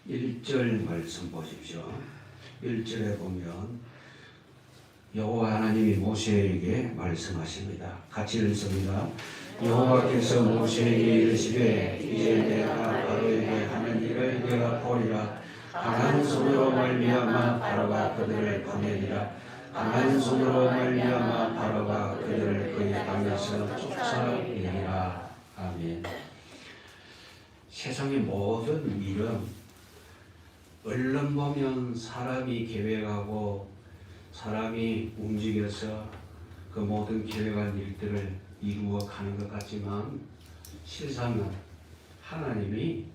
1절 말씀 보십시오. 1절에 보면 여호와 하나님이 모세에게 말씀하십니다. 같이 읽습니다. 여호와께서 모세에게 이르시되 이제 내가 바로에게 하는 일을 내가 보리라. 강한 손으로 말미암아 바로가 그들을 보내리라. 강한 손으로 말미암아 바로가 그들을 그의 땅에서 쫓아내리라. 아멘. 세상의 모든 일은 얼른 보면 사람이 계획하고 사람이 움직여서 그 모든 계획한 일들을 이루어 가는 것 같지만 실상은 하나님이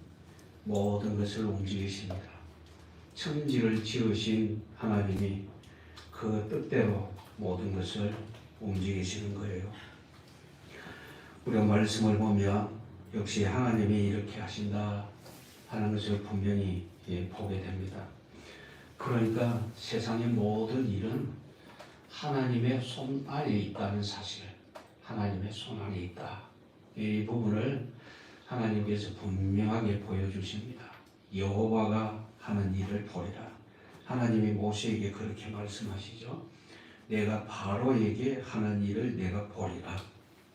모든 것을 움직이십니다. 천지를 지으신 하나님이 그 뜻대로 모든 것을 움직이시는 거예요. 우리가 말씀을 보면 역시 하나님이 이렇게 하신다 하는 것을 분명히 보게 됩니다. 그러니까 세상의 모든 일은 하나님의 손 안에 있다는 사실, 하나님의 손 안에 있다. 이 부분을 하나님께서 분명하게 보여주십니다. 여호와가 하는 일을 보리라. 하나님이 모세에게 그렇게 말씀하시죠. 내가 바로에게 하는 일을 내가 보리라.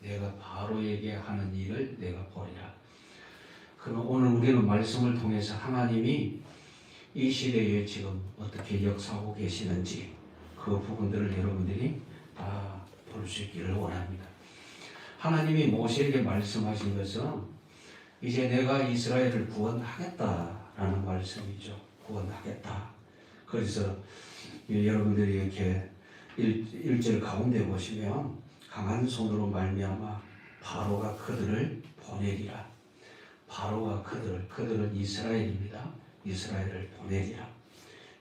내가 바로에게 하는 일을 내가 보리라. 그럼 오늘 우리는 말씀을 통해서 하나님이 이 시대에 지금 어떻게 역사하고 계시는지 그 부분들을 여러분들이 다 볼 수 있기를 원합니다. 하나님이 모세에게 말씀하신 것은 이제 내가 이스라엘을 구원하겠다라는 말씀이죠. 구원하겠다. 그래서 여러분들이 이렇게 1절 가운데 보시면 강한 손으로 말미암아 바로가 그들을 보내리라. 바로가 그들은 이스라엘입니다. 이스라엘을 보내리라.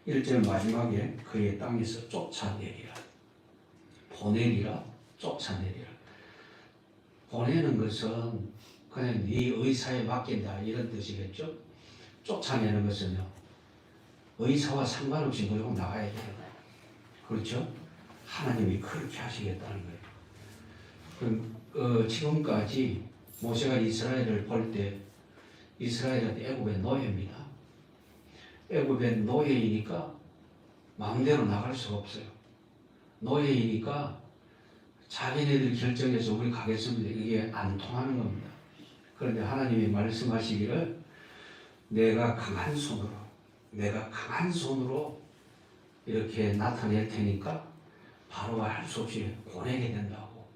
1절 마지막에 그의 땅에서 쫓아내리라. 보내리라, 쫓아내리라. 보내는 것은 그냥 네 의사에 맡긴다 이런 뜻이겠죠. 쫓아내는 것은요, 의사와 상관없이 무조건 나가야 돼요. 그렇죠? 하나님이 그렇게 하시겠다는 거예요. 지금까지 모세가 이스라엘을 볼 때 이스라엘은 애굽의 노예입니다. 애굽의 노예이니까 마음대로 나갈 수가 없어요. 노예이니까 자기네들이 결정해서 우리 가겠습니다. 이게 안 통하는 겁니다. 그런데 하나님이 말씀하시기를 내가 강한 손으로 이렇게 나타낼 테니까 바로가 할 수 없이 보내게 된다고.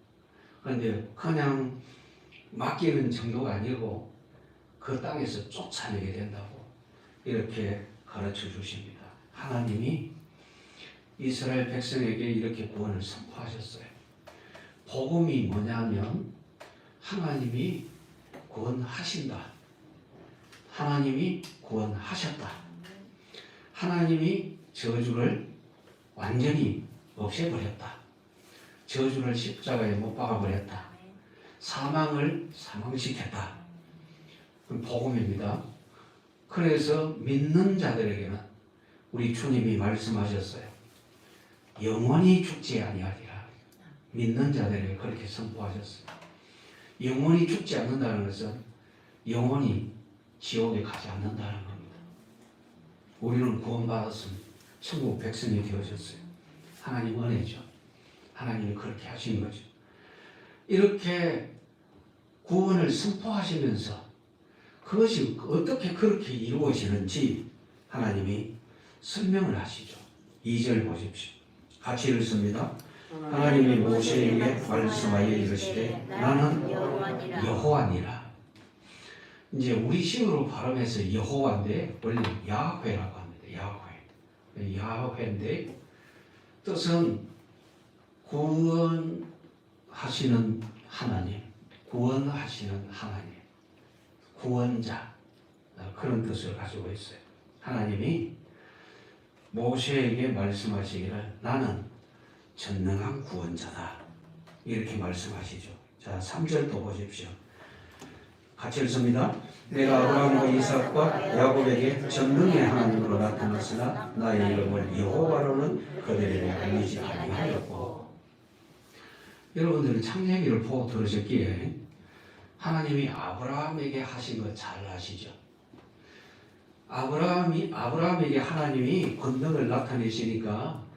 그런데 그냥 맡기는 정도가 아니고 그 땅에서 쫓아내게 된다고 이렇게 가르쳐 주십니다. 하나님이 이스라엘 백성에게 이렇게 구원을 선포하셨어요. 복음이 뭐냐면 하나님이 구원하신다. 하나님이 구원하셨다. 하나님이 저주를 완전히 없애버렸다. 저주를 십자가에 못 박아버렸다. 사망을 사망시켰다. 복음입니다. 그래서 믿는 자들에게는 우리 주님이 말씀하셨어요. 영원히 죽지 아니하리라. 믿는 자들에게 그렇게 선포하셨어요. 영원히 죽지 않는다는 것은 영원히 지옥에 가지 않는다는 겁니다. 우리는 구원받았으면 천국 백성이 되어졌어요. 하나님 은혜죠. 하나님이 그렇게 하신 거죠. 이렇게 구원을 선포하시면서 그것이 어떻게 그렇게 이루어지는지 하나님이 설명을 하시죠. 2절 보십시오. 같이 읽습니다. 하나님이 모세에게 말씀하여 이르시되 나는 여호와니라. 이제 우리식으로 발음해서 여호와인데 원래 야훼라고 합니다. 야훼인데 뜻은 구원하시는 하나님, 구원자, 그런 뜻을 가지고 있어요. 하나님이 모세에게 말씀하시기를 나는 전능한 구원자다. 이렇게 말씀하시죠. 자, 3절 또 보십시오. 같이 읽습니다. 내가 아브라함과 이삭과 야곱에게 전능의 하나님으로 나타났으나 나의 이름을 여호와로는 그들에게 알리지 아니하였고. 여러분들은 창세기를 보고 들으셨기에 하나님이 아브라함에게 하신 것 잘 아시죠? 아브라함에게 하나님이 권능을 나타내시니까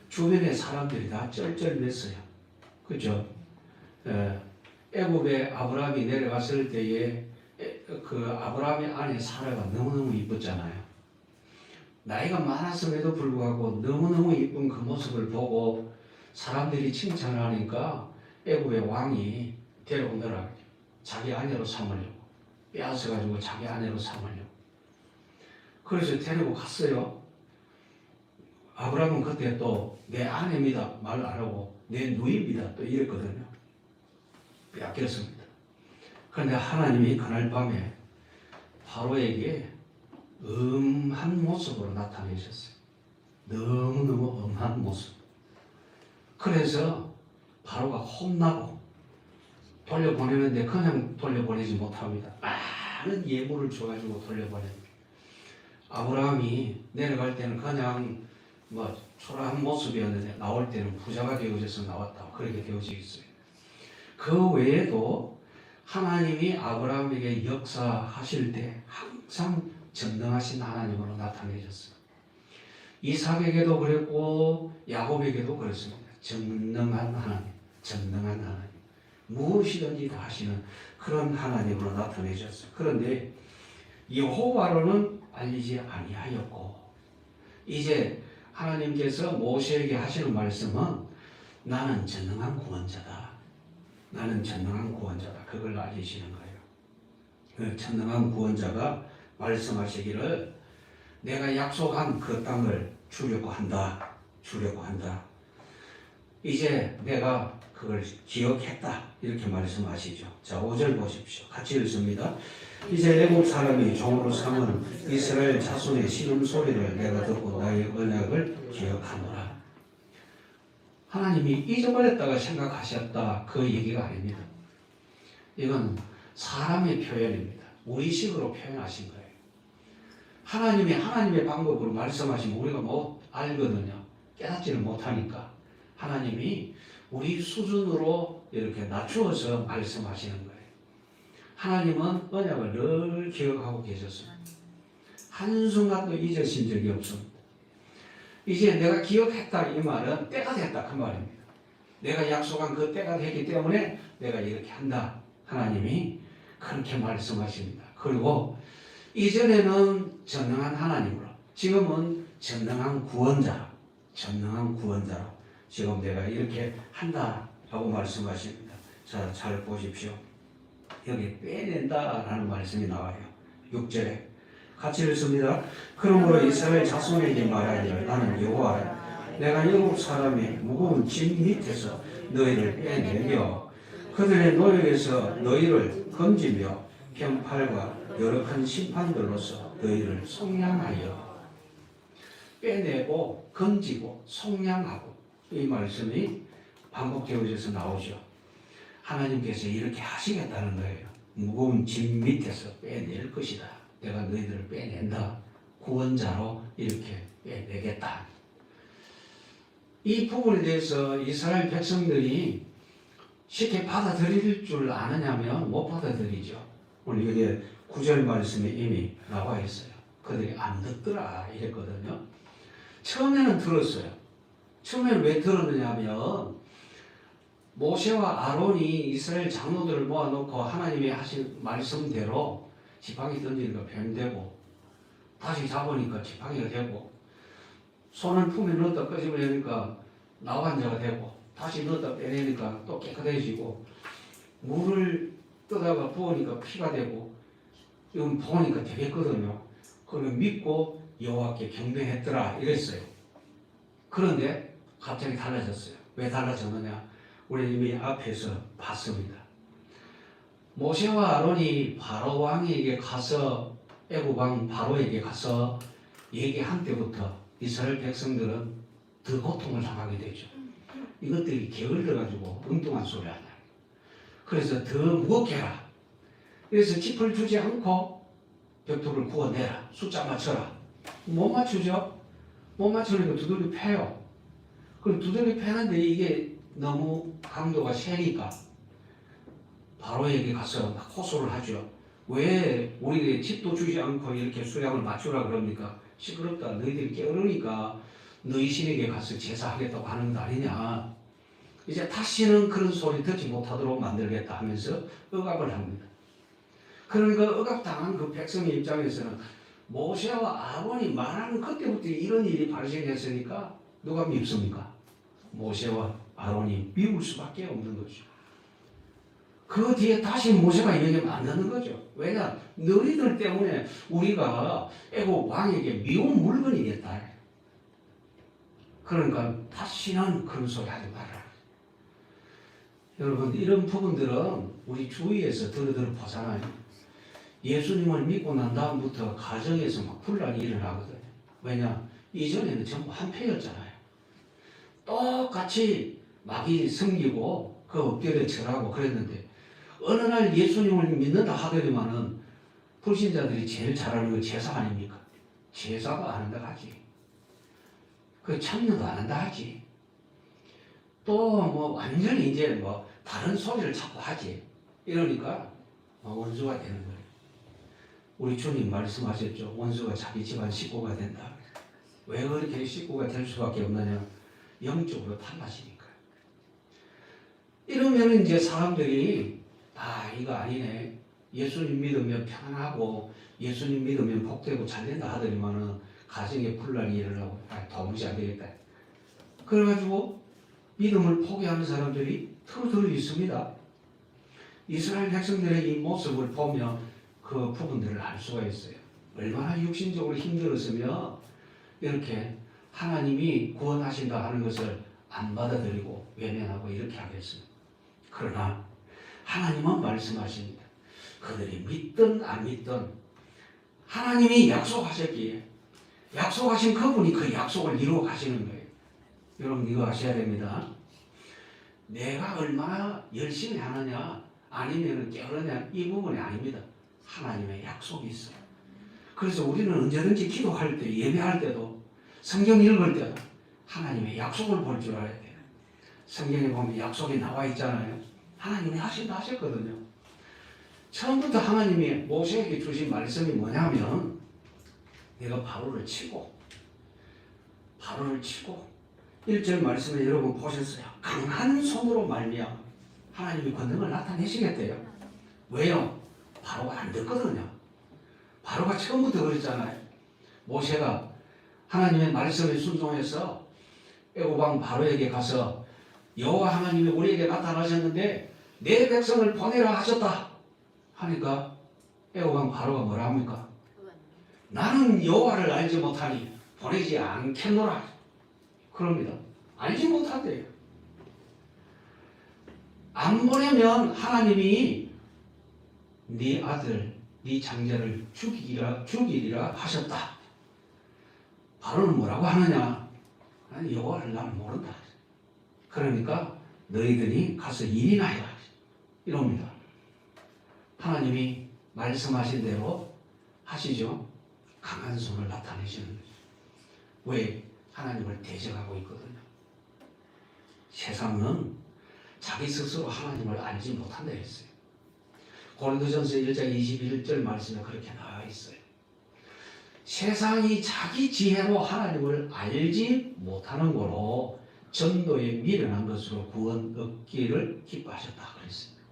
주변의 사람들이 다 쩔쩔맸어요. 그죠? 애굽에 아브라함이 내려갔을 때에 그 아브라함의 아내 사라가 너무너무 이뻤잖아요. 나이가 많았음에도 불구하고 너무너무 이쁜 그 모습을 보고 사람들이 칭찬을 하니까 애굽의 왕이 데려오더라고요. 자기 아내로 삼으려고. 빼앗아가지고 자기 아내로 삼으려고. 그래서 데리고 갔어요. 아브라함은 그때 또 내 아내입니다 말 안 하고 내 누이입니다 또 이랬거든요. 빼앗겼습니다. 그런데 하나님이 그날 밤에 바로에게 엄한 모습으로 나타내셨어요. 너무너무 엄한 모습. 그래서 바로가 혼나고 돌려보내는데 그냥 돌려보내지 못합니다. 많은 예물을 줘가지고 돌려보냅니다. 아브라함이 내려갈 때는 그냥 초라한 모습이었는데 나올 때는 부자가 되어져서 나왔다. 그렇게 되어져 있어요. 그 외에도 하나님이 아브라함에게 역사하실 때 항상 전능하신 하나님으로 나타내셨어요. 이삭에게도 그랬고 야곱에게도 그렇습니다. 전능한 하나님, 전능한 하나님, 무엇이든지 다 하시는 그런 하나님으로 나타내셨어요. 그런데 여호와로는 알리지 아니하였고 이제 하나님께서 모세에게 하시는 말씀은 나는 전능한 구원자다. 나는 전능한 구원자다. 그걸 알리시는 거예요. 그 전능한 구원자가 말씀하시기를 내가 약속한 그 땅을 주려고 한다. 주려고 한다. 이제 내가 그걸 기억했다. 이렇게 말씀하시죠. 자, 5절 보십시오. 같이 읽습니다. 이제 애국 사람이 종으로 삼은 이스라엘 자손의 신음소리를 내가 듣고 나의 언약을 기억하노라. 하나님이 잊어버렸다가 생각하셨다. 그 얘기가 아닙니다. 이건 사람의 표현입니다. 우리식으로 표현하신 거예요. 하나님이 하나님의 방법으로 말씀하시면 우리가 못 알거든요. 깨닫지를 못하니까 하나님이 우리 수준으로 이렇게 낮추어서 말씀하시는 거예요. 하나님은 언약을 늘 기억하고 계셨습니다. 한순간도 잊으신 적이 없습니다. 이제 내가 기억했다 이 말은 때가 됐다 그 말입니다. 내가 약속한 그 때가 됐기 때문에 내가 이렇게 한다. 하나님이 그렇게 말씀하십니다. 그리고 이전에는 전능한 하나님으로 지금은 전능한 구원자로 지금 내가 이렇게 한다라고 말씀하십니다. 자, 잘 보십시오. 여기 빼낸다라는 말씀이 나와요. 6절에 같이 읽습니다. 그러므로 이스라엘 자손에게 말하기를 나는 여호와라. 내가 영국 사람의 무거운 짐 밑에서 너희를 빼내며 그들의 노역에서 너희를 건지며 편팔과 여러 큰 심판들로서 너희를 속량하여 빼내고 건지고 속량하고 이 말씀이 반복되어져서 나오죠. 하나님께서 이렇게 하시겠다는 거예요. 무거운 짐 밑에서 빼낼 것이다. 내가 너희들을 빼낸다. 구원자로 이렇게 빼내겠다. 이 부분에 대해서 이스라엘 백성들이 쉽게 받아들일 줄 아느냐면 못 받아들이죠. 오늘 여기에 9절 말씀에 이미 나와 있어요. 그들이 안 듣더라 이랬거든요. 처음에는 들었어요. 처음에는 왜 들었느냐 하면 모세와 아론이 이스라엘 장로들을 모아놓고 하나님이 하신 말씀대로 지팡이 던지니까 뱀되고 다시 잡으니까 지팡이가 되고 손을 품에 넣었다 끄집어내니까 나환자가 되고 다시 넣었다 빼내니까 또 깨끗해지고 물을 떠다가 부으니까 피가 되고 이건 보니까 되겠거든요. 그러면 믿고 여호와께 경배했더라 이랬어요. 그런데 갑자기 달라졌어요. 왜 달라졌느냐? 우리 이미 앞에서 봤습니다. 모세와 아론이 바로 왕에게 가서 애굽 왕 바로에게 가서 얘기한 때부터 이스라엘 백성들은 더 고통을 당하게 되죠. 이것들이 게을러가지고 엉뚱한 소리 하냐. 그래서 더 무겁게 해라. 그래서 짚을 주지 않고 벽돌을 구워내라. 숫자 맞춰라. 못 맞추죠? 못 맞추니까 두들겨 패요. 그럼 두들겨 패는데 이게 너무 강도가 세니까 바로에게 가서 막 호소를 하죠. 왜 우리에게 집도 주지 않고 이렇게 수량을 맞추라 그럽니까? 시끄럽다. 너희들이 게으르니까 너희 신에게 가서 제사하겠다고 하는 거 아니냐. 이제 다시는 그런 소리 듣지 못하도록 만들겠다 하면서 억압을 합니다. 그러니까 억압당한 그 백성의 입장에서는 모세와 아론이 말하는 그때부터 이런 일이 발생했으니까 누가 밉습니까? 모세와 아론이 미울 수밖에 없는 거죠. 그 뒤에 다시 모세가 얘기하면 안 되는 거죠. 왜냐? 너희들 때문에 우리가 애국 왕에게 미운 물건이 됐다. 그러니까 다시는 그런 소리 하지 말아라. 여러분, 이런 부분들은 우리 주위에서 드러들어 보잖아요. 예수님을 믿고 난 다음부터 가정에서 막 분란이 일어나거든요. 왜냐? 이전에는 전부 한패였잖아요. 똑같이 마귀 섬기고 그 엎드려 절하고 그랬는데 어느 날 예수님을 믿는다 하더니만은 불신자들이 제일 잘하는 건 제사 아닙니까? 제사도 안 한다 하지. 그 참여도 안 한다 하지. 또 뭐 완전히 이제 뭐 다른 소리를 자꾸 하지. 이러니까 원수가 되는 거예요. 우리 주님 말씀하셨죠. 원수가 자기 집안 식구가 된다. 왜 그렇게 식구가 될 수밖에 없느냐? 영적으로 달라지니까. 이러면 이제 사람들이 이거 아니네. 예수님 믿으면 편안하고 예수님 믿으면 복되고 잘된다 하더니만은 가정에 분란이 일어나고 도무지 안 되겠다. 그래가지고 믿음을 포기하는 사람들이 털어들어 있습니다. 이스라엘 백성들의 이 모습을 보면 그 부분들을 알 수가 있어요. 얼마나 육신적으로 힘들었으면 이렇게 하나님이 구원하신다 하는 것을 안 받아들이고 외면하고 이렇게 하겠습니다. 그러나 하나님은 말씀하십니다. 그들이 믿든 안 믿든 하나님이 약속하셨기에 약속하신 그분이 그 약속을 이루어 가시는 거예요. 여러분 이거 아셔야 됩니다. 내가 얼마나 열심히 하느냐 아니면 게으르냐 이 부분이 아닙니다. 하나님의 약속이 있어요. 그래서 우리는 언제든지 기도할 때 예배할 때도 성경 읽을 때도 하나님의 약속을 볼 줄 알아야 돼요. 성경에 보면 약속이 나와 있잖아요. 하나님이 하신다 하셨거든요. 처음부터 하나님이 모세에게 주신 말씀이 뭐냐면 내가 바로를 치고 1절 말씀에 여러분 보셨어요. 강한 손으로 말미암아 하나님이 권능을 나타내시겠대요. 왜요? 바로가 안 듣거든요. 바로가 처음부터 그랬잖아요. 모세가 하나님의 말씀에 순종해서 애고방 바로에게 가서 여호와 하나님이 우리에게 나타나셨는데 내 백성을 보내라 하셨다 하니까 애고방 바로가 뭐라 합니까? 나는 여호와를 알지 못하니 보내지 않겠노라 그럽니다. 알지 못한대요. 안 보내면 하나님이 네 아들 네 장자를 죽이리라 하셨다. 바로는 뭐라고 하느냐? 나는 여호와를 나는 모른다. 그러니까 너희들이 가서 일이나 해라 이럽니다. 하나님이 말씀하신 대로 하시죠. 강한 손을 나타내시는 거죠. 왜? 하나님을 대적하고 있거든요. 세상은 자기 스스로 하나님을 알지 못한다 했어요. 고린도전서 1장 21절 말씀에 그렇게 나와 있어요. 세상이 자기 지혜로 하나님을 알지 못하는 거로 전도에 미련한 것으로 구원 얻기를 기뻐하셨다 그랬습니다.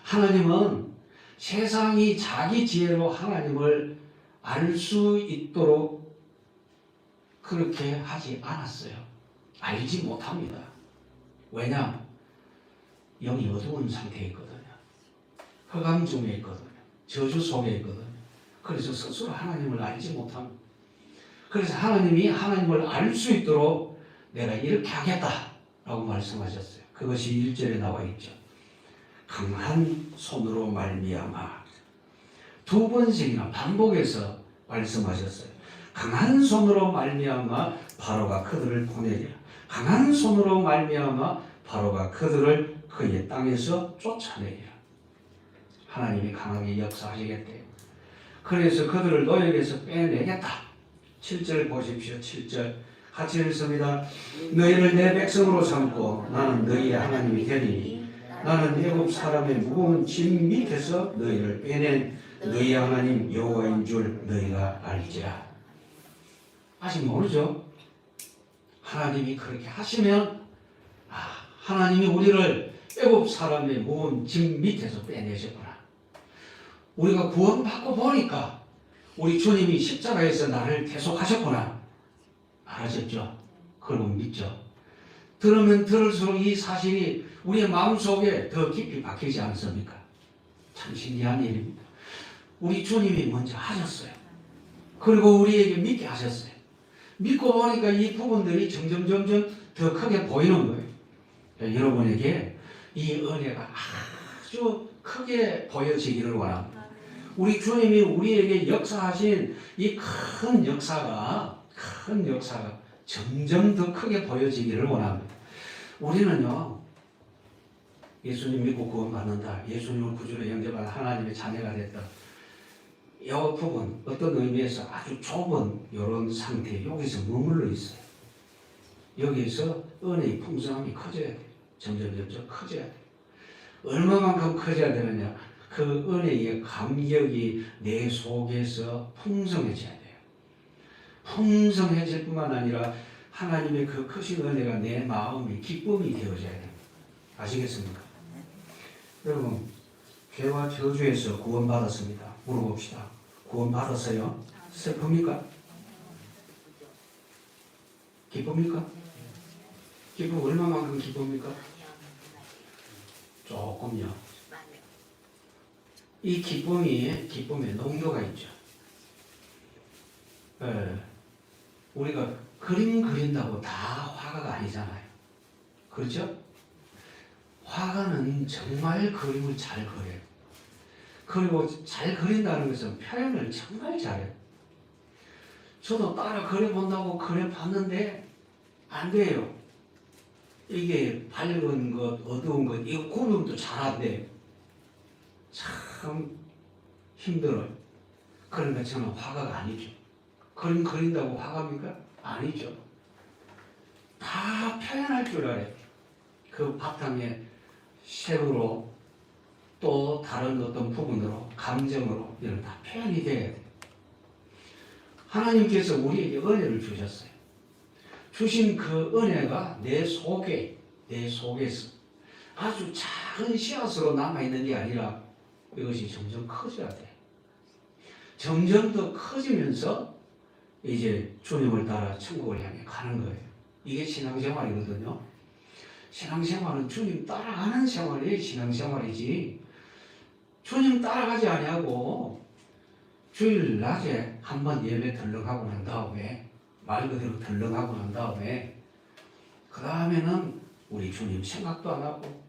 하나님은 세상이 자기 지혜로 하나님을 알 수 있도록 그렇게 하지 않았어요. 알지 못합니다. 왜냐? 영이 어두운 상태에 있거든요. 흑암 중에 있거든요. 저주 속에 있거든요. 그래서 스스로 하나님을 알지 못합니다. 그래서 하나님이 하나님을 알 수 있도록 내가 이렇게 하겠다라고 말씀하셨어요. 그것이 1절에 나와 있죠. 강한 손으로 말미암아 두 번씩이나 반복해서 말씀하셨어요. 강한 손으로 말미암아 바로가 그들을 보내리라. 강한 손으로 말미암아 바로가 그들을 그의 땅에서 쫓아내리라. 하나님이 강하게 역사하시겠대요. 그래서 그들을 노역에서 빼내겠다. 7절 보십시오. 7절 같이 읽습니다. 너희를 내 백성으로 삼고 나는 너희의 하나님이 되니 나는 애굽 사람의 무거운 짐 밑에서 너희를 빼낸 너희 하나님 여호와인 줄 너희가 알지라. 아직 모르죠? 하나님이 그렇게 하시면 하나님이 우리를 애굽 사람의 무거운 짐 밑에서 빼내셨구나. 우리가 구원받고 보니까 우리 주님이 십자가에서 나를 대속하셨구나. 알아졌죠? 그리고 믿죠? 들으면 들을수록 이 사실이 우리의 마음속에 더 깊이 박히지 않습니까? 참 신기한 일입니다. 우리 주님이 먼저 하셨어요. 그리고 우리에게 믿게 하셨어요. 믿고 보니까 이 부분들이 점점 더 크게 보이는 거예요. 여러분에게 이 은혜가 아주 크게 보여지기를 원합니다. 우리 주님이 우리에게 역사하신 이 큰 역사가 점점 더 크게 보여지기를 원합니다. 우리는요, 예수님 믿고 구원받는다, 예수님을 구주로 영접한 하나님의 자녀가 됐다, 이 부분 어떤 의미에서 아주 좁은 이런 상태에 여기서 머물러 있어요. 여기서 은혜의 풍성함이 커져야 돼요. 점점 커져야 돼요. 얼마만큼 커져야 되느냐? 그 은혜의 감격이 내 속에서 풍성해져야 돼요. 풍성해질 뿐만 아니라 하나님의 그 크신 은혜가 내 마음의 기쁨이 되어져야 돼요. 아시겠습니까? 여러분, 죄와 저주에서 구원받았습니다. 물어봅시다. 구원받았어요? 슬픕니까? 기쁩니까? 기쁨 얼마만큼 기쁩니까? 조금요. 이 기쁨에 농도가 있죠. 우리가 그림 그린다고 다 화가가 아니잖아요. 그렇죠? 화가는 정말 그림을 잘 그려요. 그리고 잘 그린다는 것은 표현을 정말 잘해요. 저도 따라 그려본다고 그려봤는데 안 돼요. 이게 밝은 것, 어두운 것, 이거 구분도 잘 안 돼요. 참 힘들어요. 그러니까 저는 화가가 아니죠. 그림 그린다고 화가입니까? 아니죠. 다 표현할 줄 알아요. 그 바탕에 색으로 또 다른 어떤 부분으로 감정으로 이런 다 표현이 돼야 돼요. 하나님께서 우리에게 은혜를 주셨어요. 주신 그 은혜가 내 속에서 아주 작은 씨앗으로 남아있는 게 아니라 이것이 점점 커져야 돼요. 점점 더 커지면서 이제 주님을 따라 천국을 향해 가는 거예요. 이게 신앙생활이거든요. 신앙생활은 주님 따라가는 생활이 신앙생활이지, 주님 따라가지 아니하고 주일 낮에 한번 예배 덜렁하고 난 다음에, 말 그대로 덜렁하고 난 다음에 그 다음에는 우리 주님 생각도 안 하고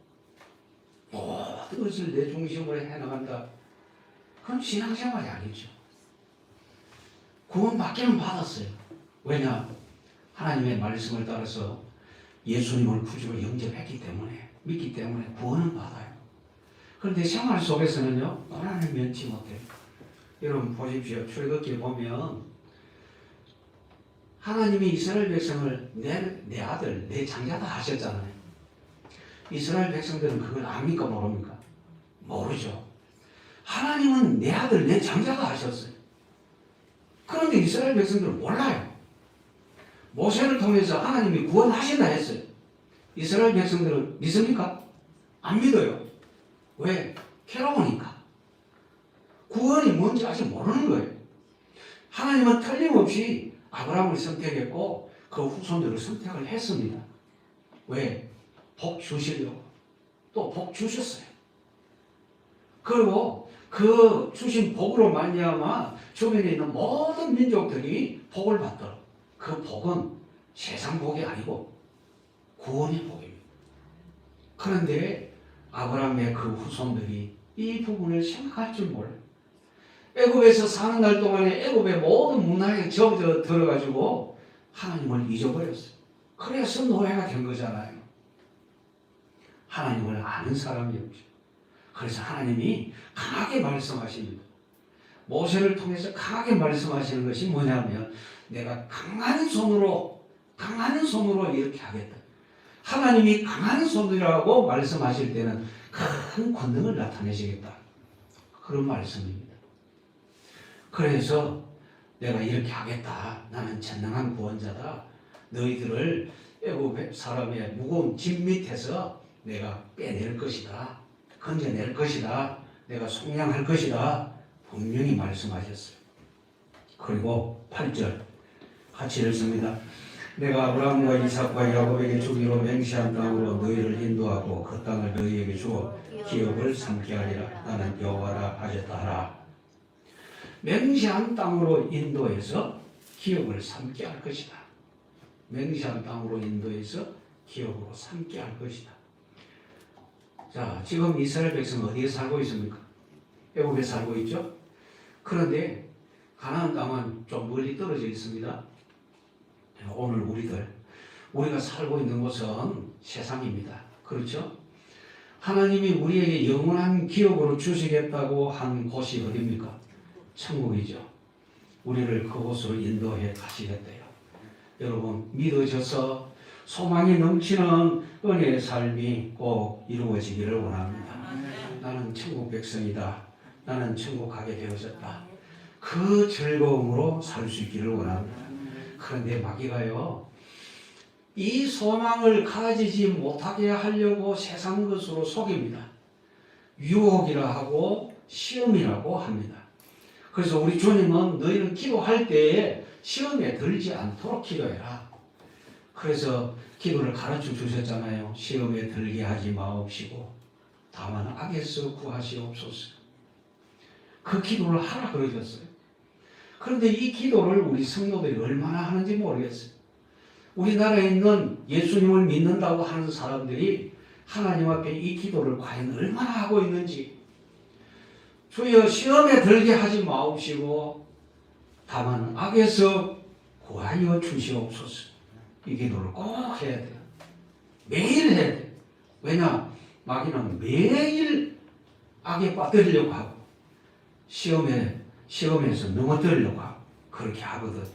모든 것을 내 중심으로 해나간다. 그건 신앙생활이 아니죠. 구원 받기는 받았어요. 왜냐? 하나님의 말씀을 따라서 예수님을 구주로 영접했기 때문에, 믿기 때문에 구원은 받아요. 그런데 생활 속에서는요, 고난을 면치 못해요. 여러분 보십시오. 출애굽기에 보면 하나님이 이스라엘 백성을 내 아들, 내 장자다 하셨잖아요. 이스라엘 백성들은 그걸 압니까 모릅니까? 모르죠. 하나님은 내 아들, 내 장자다 하셨어요. 그런데 이스라엘 백성들은 몰라요. 모세를 통해서 하나님이 구원하신다 했어요. 이스라엘 백성들은 믿습니까? 안 믿어요. 왜? 괴로우니까. 구원이 뭔지 아직 모르는 거예요. 하나님은 틀림없이 아브라함을 선택했고 그 후손들을 선택을 했습니다. 왜? 복 주시려고. 또 복 주셨어요. 그리고 그 주신 복으로 말미암아 주변에 있는 모든 민족들이 복을 받도록. 그 복은 세상 복이 아니고 구원의 복입니다. 그런데 아브라함의 그 후손들이 이 부분을 생각할 줄 몰라요. 애굽에서 사는 날 동안에 애굽의 모든 문화에 젖어 들어가지고 하나님을 잊어버렸어요. 그래서 노예가 된 거잖아요. 하나님을 아는 사람이 없죠. 그래서 하나님이 강하게 말씀하십니다. 모세를 통해서 강하게 말씀하시는 것이 뭐냐면, 내가 강한 손으로 이렇게 하겠다. 하나님이 강한 손이라고 말씀하실 때는 큰 권능을 나타내시겠다. 그런 말씀입니다. 그래서 내가 이렇게 하겠다. 나는 전능한 구원자다. 너희들을 애굽 사람의 무거운 짐 밑에서 내가 빼낼 것이다. 건져낼 것이다. 내가 속량할 것이다. 분명히 말씀하셨어요. 그리고 8절 같이 읽습니다. 내가 아브라함과 이삭과 야곱에게 주기로 맹세한 땅으로 너희를 인도하고 그 땅을 너희에게 주어 기업을 삼게 하리라. 나는 여호와라 하셨다 하라. 맹세한 땅으로 인도해서 기업을 삼게 할 것이다. 맹세한 땅으로 인도해서 기업으로 삼게 할 것이다. 자, 지금 이스라엘 백성은 어디에 살고 있습니까? 애굽에 살고 있죠. 그런데 가나안 땅은 좀 멀리 떨어져 있습니다. 오늘 우리가 살고 있는 곳은 세상입니다. 그렇죠? 하나님이 우리에게 영원한 기업으로 주시겠다고 한 곳이 어디입니까? 천국이죠. 우리를 그곳으로 인도해 가시겠대요. 여러분 믿어져서 소망이 넘치는 은혜의 삶이 꼭 이루어지기를 원합니다. 나는 천국 백성이다. 나는 천국 가게 되어졌다. 그 즐거움으로 살 수 있기를 원합니다. 그런데 마귀가요, 이 소망을 가지지 못하게 하려고 세상 것으로 속입니다. 유혹이라 하고 시험이라고 합니다. 그래서 우리 주님은 너희는 기도할 때에 시험에 들지 않도록 기도해라. 그래서 기도를 가르쳐 주셨잖아요. 시험에 들게 하지 마옵시고 다만 악에서 구하시옵소서. 그 기도를 하라 그러셨어요. 그런데 이 기도를 우리 성도들이 얼마나 하는지 모르겠어요. 우리나라에 있는 예수님을 믿는다고 하는 사람들이 하나님 앞에 이 기도를 과연 얼마나 하고 있는지. 주여 시험에 들게 하지 마옵시고 다만 악에서 구하여 주시옵소서. 이 기도를 꼭 해야 돼요. 매일 해야 돼요. 왜냐? 마귀는 매일 악에 빠뜨리려고 하고 시험에서 넘어뜨리려고 하고 그렇게 하거든요.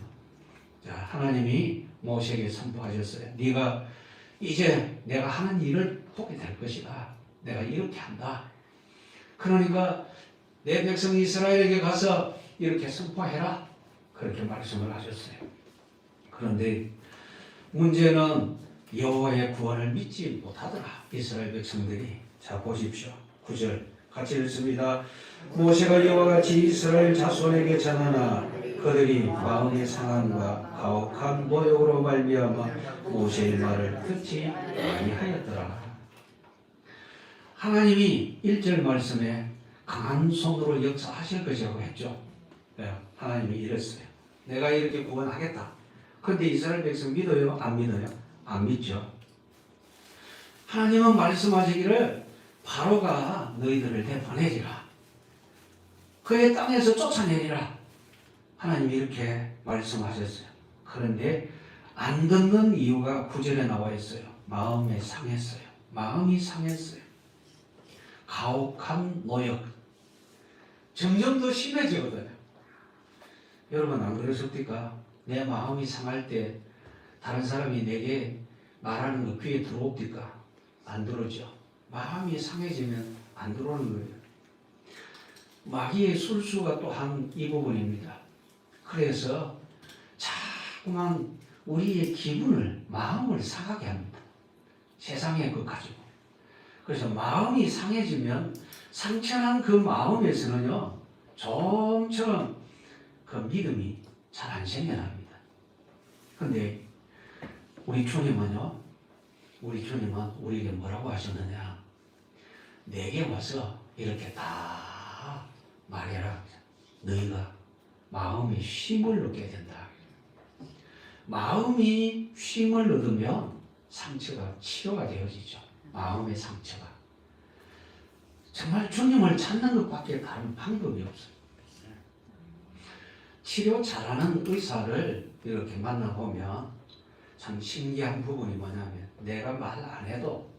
자, 하나님이 모세에게 선포하셨어요. 네가 이제 내가 하는 일을 보게 될 것이다. 내가 이렇게 한다. 그러니까 내 백성 이스라엘에게 가서 이렇게 선포해라. 그렇게 말씀을 하셨어요. 그런데 문제는 여호와의 구원을 믿지 못하더라. 이스라엘 백성들이. 자, 보십시오. 9절 같이 읽습니다. 모세가 여호와 같이 이스라엘 자손에게 전하나 그들이 마음의 상함과 가혹한 모욕으로 말미암아 모세의 말을 듣지 아니하였더라. 하나님이 1절 말씀에 강한 손으로 역사하실 것이라고 했죠. 네, 하나님이 이랬어요. 내가 이렇게 구원하겠다. 그런데 이스라엘 백성 믿어요? 안 믿어요? 안 믿죠. 하나님은 말씀하시기를 바로가 너희들을 내보내리라. 그의 땅에서 쫓아내리라. 하나님이 이렇게 말씀하셨어요. 그런데 안 듣는 이유가 9절에 나와 있어요. 마음이 상했어요. 마음이 상했어요. 가혹한 노역. 점점 더 심해지거든요. 여러분 안 그러셨습니까? 내 마음이 상할 때 다른 사람이 내게 말하는 거 귀에 들어옵니까? 안 들어오죠. 마음이 상해지면 안 들어오는 거예요. 마귀의 술수가 또한 이 부분입니다. 그래서 자꾸만 우리의 기분을, 마음을 상하게 합니다. 세상의 것 가지고. 그래서 마음이 상해지면 상처난 그 마음에서는요, 좀처럼 그 믿음이 잘 안 생겨납니다. 근데 우리 주님은 우리에게 뭐라고 하셨느냐? 내게 와서 이렇게 다 말해라. 너희가 마음이 쉼을 얻게 된다. 마음이 쉼을 얻으면 상처가 치료가 되어지죠. 마음의 상처가. 정말 주님을 찾는 것밖에 다른 방법이 없어요. 치료 잘하는 의사를 이렇게 만나보면 참 신기한 부분이 뭐냐면 내가 말 안 해도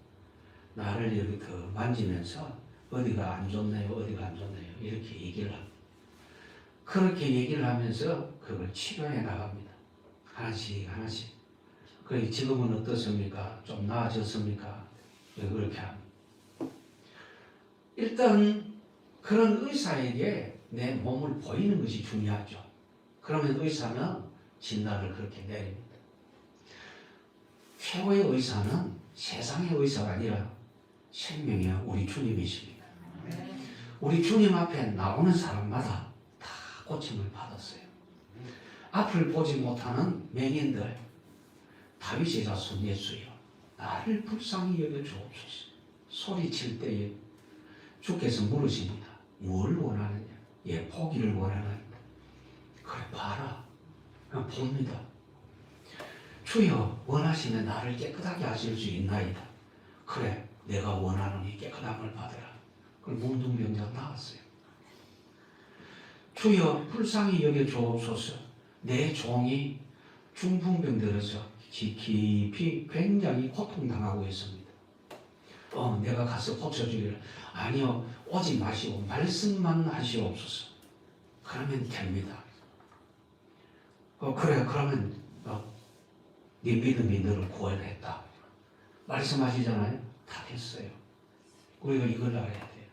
나를 이렇게 더 만지면서 어디가 안 좋네요, 어디가 안 좋네요 이렇게 얘기를 합니다. 그렇게 얘기를 하면서 그걸 치료해 나갑니다. 하나씩 하나씩. 그래 지금은 어떻습니까? 좀 나아졌습니까? 왜 그렇게 합니까? 일단 그런 의사에게 내 몸을 보이는 것이 중요하죠. 그러면 의사는 진단을 그렇게 내립니다. 최고의 의사는 세상의 의사가 아니라 생명의 우리 주님이십니다. 우리 주님 앞에 나오는 사람마다 다 고침을 받았어요. 앞을 보지 못하는 맹인들, 다윗의 자손 예수여 나를 불쌍히 여겨 주옵소서. 소리칠 때에 주께서 물으십니다. 뭘 원하느냐? 예, 포기를 원하나이다. 그래 봐라. 그냥 봅니다. 주여 원하시면 나를 깨끗하게 하실 수 있나이다. 그래 내가 원하노니 깨끗함을 받으라. 그럼 문둥병자가 나왔어요. 주여 불쌍히 여겨 주옵소서. 내 종이 중풍병 들어서 깊이 굉장히 고통당하고 있습니다. 내가 가서 고쳐주기를. 아니요 오지 마시고 말씀만 하시옵소서. 그러면 됩니다. 그래 그러면 네 믿음이 너를 구원했다. 말씀하시잖아요. 다 됐어요. 우리가 이걸 알아야 돼요.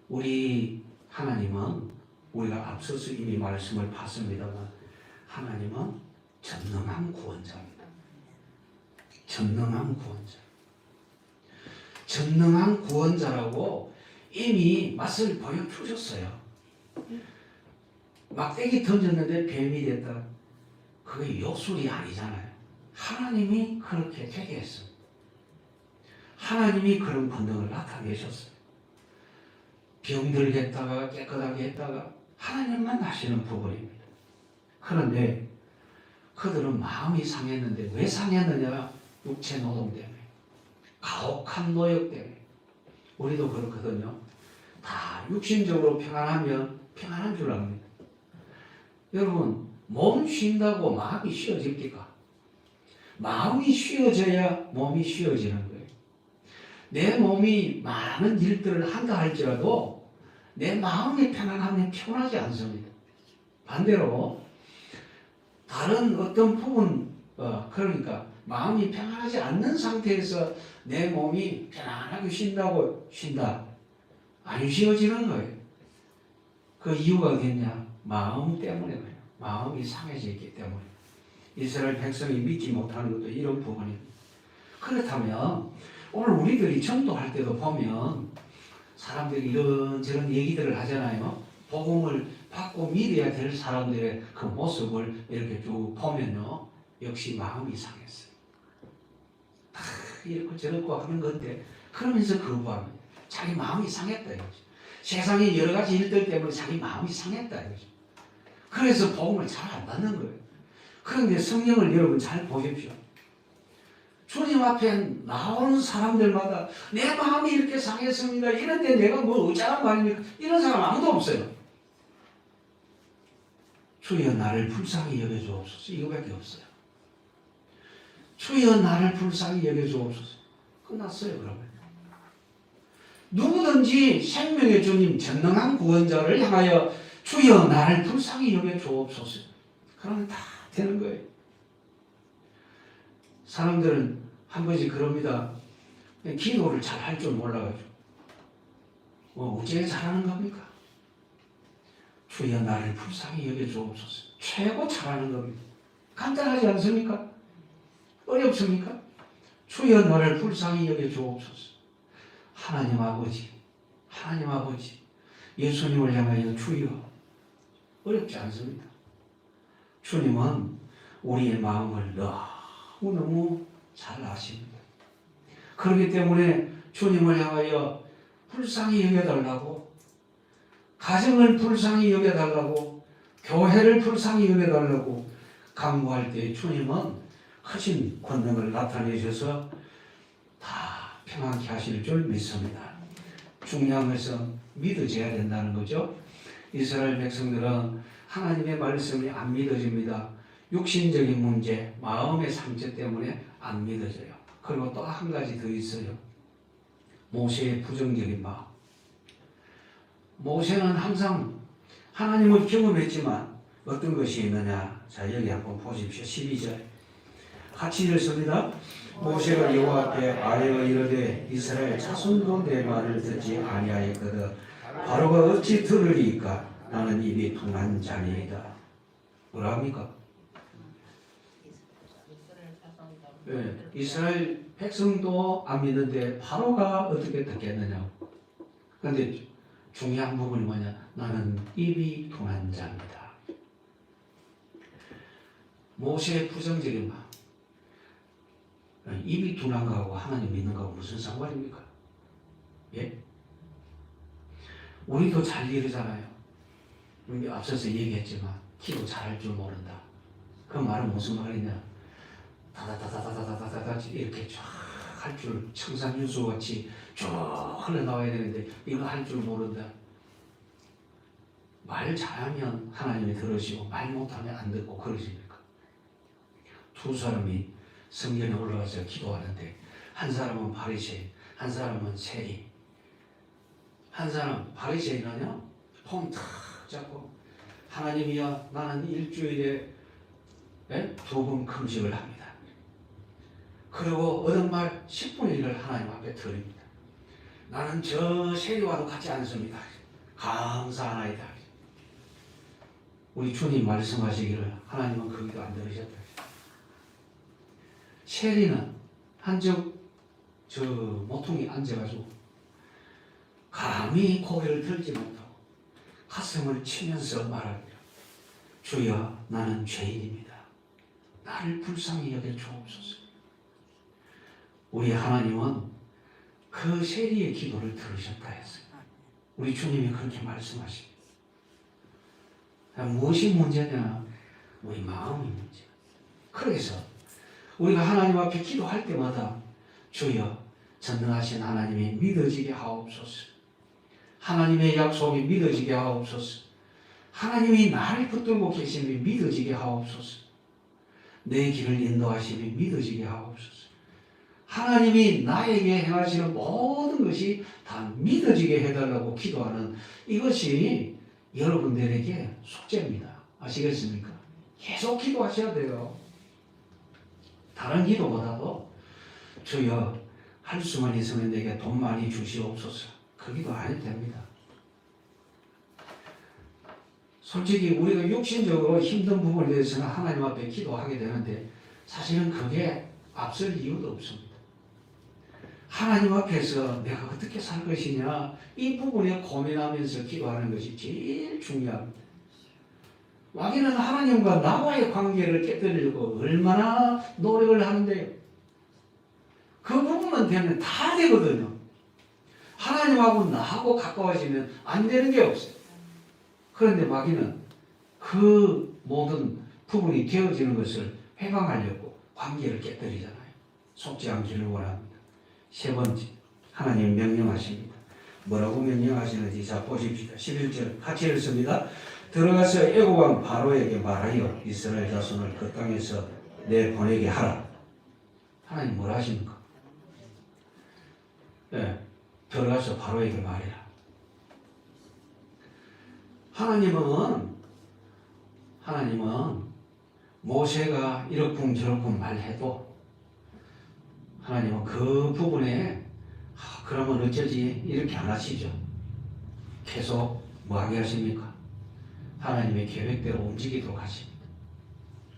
우리 하나님은 우리가 앞서서 이미 말씀을 봤습니다만 하나님은 전능한 구원자입니다. 전능한 구원자. 전능한 구원자라고 이미 맛을 보여주셨어요. 막대기 던졌는데 뱀이 됐다. 그게 욕설이 아니잖아요. 하나님이 그렇게 되게 했습니다. 하나님이 그런 권능을 나타내셨어요. 병들겠다가 깨끗하게 했다가 하나님만 하시는 부분입니다. 그런데 그들은 마음이 상했는데 왜 상했느냐? 육체 노동 때문에. 가혹한 노역 때문에. 우리도 그렇거든요. 다 육신적으로 평안하면 평안한 줄 압니다. 여러분 몸 쉰다고 마음이 쉬어집니까? 마음이 쉬어져야 몸이 쉬어지는 거예요. 내 몸이 많은 일들을 한다 할지라도 내 마음이 편안하면 피곤하지 않습니다. 반대로 다른 어떤 부분 그러니까 마음이 편안하지 않는 상태에서 내 몸이 편안하게 쉰다. 안 쉬어지는 거예요. 그 이유가 어딨냐? 마음 때문에 그래요. 마음이 상해져 있기 때문에. 이스라엘 백성이 믿지 못하는 것도 이런 부분입니다. 그렇다면 오늘 우리들이 전도할 때도 보면 사람들이 이런저런 얘기들을 하잖아요. 복음을 받고 믿어야 될 사람들의 그 모습을 이렇게 쭉 보면요. 역시 마음이 상했어요. 다 이렇게 저렇게 하는 건데 그러면서 거부합니다. 자기 마음이 상했다 이거죠. 세상의 여러 가지 일들 때문에 자기 마음이 상했다 이거죠. 그래서 복음을 잘 안 받는 거예요. 그런데 성경을 여러분 잘 보십시오. 주님 앞에 나오는 사람들마다 내 마음이 이렇게 상했습니다. 이런데 내가 뭐 어쩌란 말입니까? 이런 사람 아무도 없어요. 주여 나를 불쌍히 여겨주옵소서. 이거밖에 없어요. 주여 나를 불쌍히 여겨주옵소서. 끝났어요. 그러면 누구든지 생명의 주님 전능한 구원자를 향하여 주여 나를 불쌍히 여겨주옵소서. 그러면 다 되는 거예요. 사람들은 한 번씩 그럽니다. 기도를 잘 할 줄 몰라가지고 어째 잘하는 겁니까? 주여 나를 불쌍히 여겨주옵소서. 최고 잘하는 겁니다. 간단하지 않습니까? 어렵습니까? 주여 나를 불쌍히 여겨주옵소서. 하나님 아버지 예수님을 향하여 주여. 어렵지 않습니다. 주님은 우리의 마음을 너무너무 잘 아십니다. 그렇기 때문에 주님을 향하여 불쌍히 여겨달라고, 가정을 불쌍히 여겨달라고, 교회를 불쌍히 여겨달라고 간구할 때 주님은 크신 권능을 나타내셔서 다 평안케 하실 줄 믿습니다. 중요한 것은 믿어져야 된다는 거죠. 이스라엘 백성들은 하나님의 말씀이 안 믿어집니다. 육신적인 문제, 마음의 상처 때문에 안 믿어져요. 그리고 또 한 가지 더 있어요. 모세의 부정적인 마음. 모세는 항상 하나님을 경험했지만 어떤 것이 있느냐. 자, 여기 한번 보십시오. 12절. 같이 읽습니다. 모세가 여호와 앞에 아뢰어 이르되 이스라엘 자손도 내 말을 듣지 아니하였거든 바로가 어찌 들으리까 나는 입이 둔한 자니이다. 뭐라 합니까? 네, 이스라엘 백성도 안 믿는데 바로가 어떻게 듣겠느냐. 그런데 중요한 부분이 뭐냐? 나는 입이 둔한 자입니다. 모세의 부정적인 마음. 입이 둔한 거하고 하나님 믿는 거하고 무슨 상관입니까? 예? 우리도 잘 이러잖아요. 우리 앞서서 얘기했지만 기도 잘할 줄 모른다. 그 말은 무슨 말이냐? 다다다다다다다다 이렇게 쫙 할 줄 청산유수 같이 쭉 흘러나와야 되는데 이거 할 줄 모른다. 말 잘하면 하나님이 들으시고 말 못하면 안 듣고 그러십니까? 두 사람이 성전에 올라가서 기도하는데 한 사람은 바리새인, 한 사람은 세리. 한 사람 바리새인은요 폼 탁 잡고 하나님이여 나는 일주일에 2번 금식을 합니다. 그리고 얻은 말 10분의 1을 하나님 앞에 드립니다. 나는 저 세리와도 같지 않습니다. 감사하나이다. 우리 주님 말씀하시기를 하나님은 거기도 안 들으셨다. 세리는 한쪽 저 모퉁이 앉아가지고 감히 고개를 들지 못하고 가슴을 치면서 말합니다. 주여 나는 죄인입니다. 나를 불쌍히 여겨 주옵소서. 우리 하나님은 그 세리의 기도를 들으셨다 했어요. 우리 주님이 그렇게 말씀하십니다. 무엇이 문제냐? 우리 마음이 문제. 그래서 우리가 하나님 앞에 기도할 때마다 주여 전능하신 하나님이 믿어지게 하옵소서. 하나님의 약속이 믿어지게 하옵소서. 하나님이 나를 붙들고 계심이 믿어지게 하옵소서. 내 길을 인도하심이 믿어지게 하옵소서. 하나님이 나에게 행하시는 모든 것이 다 믿어지게 해달라고 기도하는 이것이 여러분들에게 숙제입니다. 아시겠습니까? 계속 기도하셔야 돼요. 다른 기도보다도 주여 할 수만 있으면 내게 돈 많이 주시옵소서. 그 기도 안 해도 됩니다. 솔직히 우리가 육신적으로 힘든 부분에 대해서는 하나님 앞에 기도하게 되는데 사실은 그게 앞설 이유도 없습니다. 하나님 앞에서 내가 어떻게 살 것이냐 이 부분에 고민하면서 기도하는 것이 제일 중요합니다. 마귀는 하나님과 나와의 관계를 깨뜨리려고 얼마나 노력을 하는데요. 그 부분만 되면 다 되거든요. 하나님하고 나하고 가까워지면 안 되는 게 없어요. 그런데 마귀는 그 모든 부분이 되어지는 것을 해방하려고 관계를 깨뜨리잖아요. 속지 않기를 원합니다. 세 번째, 하나님 명령하십니다. 뭐라고 명령하시는지 자 보십시다. 11절 같이 읽습니다. 들어가서 애굽 왕 바로에게 말하여 이스라엘 자손을 그 땅에서 내보내게 하라. 하나님 뭐라 하십니까? 네, 들어가서 바로에게 말해라. 하나님은 모세가 이렇쿵 저렇쿵 말해도 하나님은 그 부분에 그러면 어쩌지 이렇게 안 하시죠. 계속 뭐 하게 하십니까? 하나님의 계획대로 움직이도록 하십니다.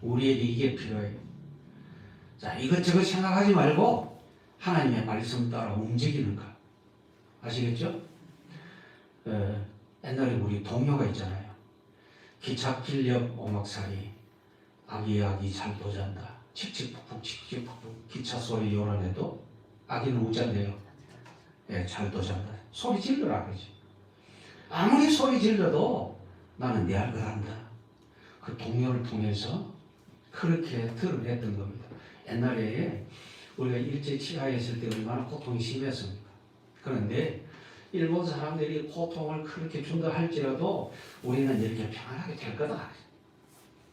우리에게 이게 필요해요. 자, 이것저것 생각하지 말고 하나님의 말씀 따라 움직이는 것. 아시겠죠? 옛날에 우리 동요가 있잖아요. 기차 길옆 오막살이 아기 잠도 잔다. 칙칙폭폭 칙칙폭폭 기차 소리 요란해도 아기는 우잔대요. 예, 잘도 잔다. 소리 질러라 그러지. 아무리 소리 질러도 나는 내 할 걸 한다. 그 동요를 통해서 그렇게 드러냈던 겁니다. 옛날에 우리가 일제 치하했을 때 얼마나 고통이 심했습니까? 그런데 일본 사람들이 고통을 그렇게 준다 할지라도 우리는 이렇게 평안하게 될 거다.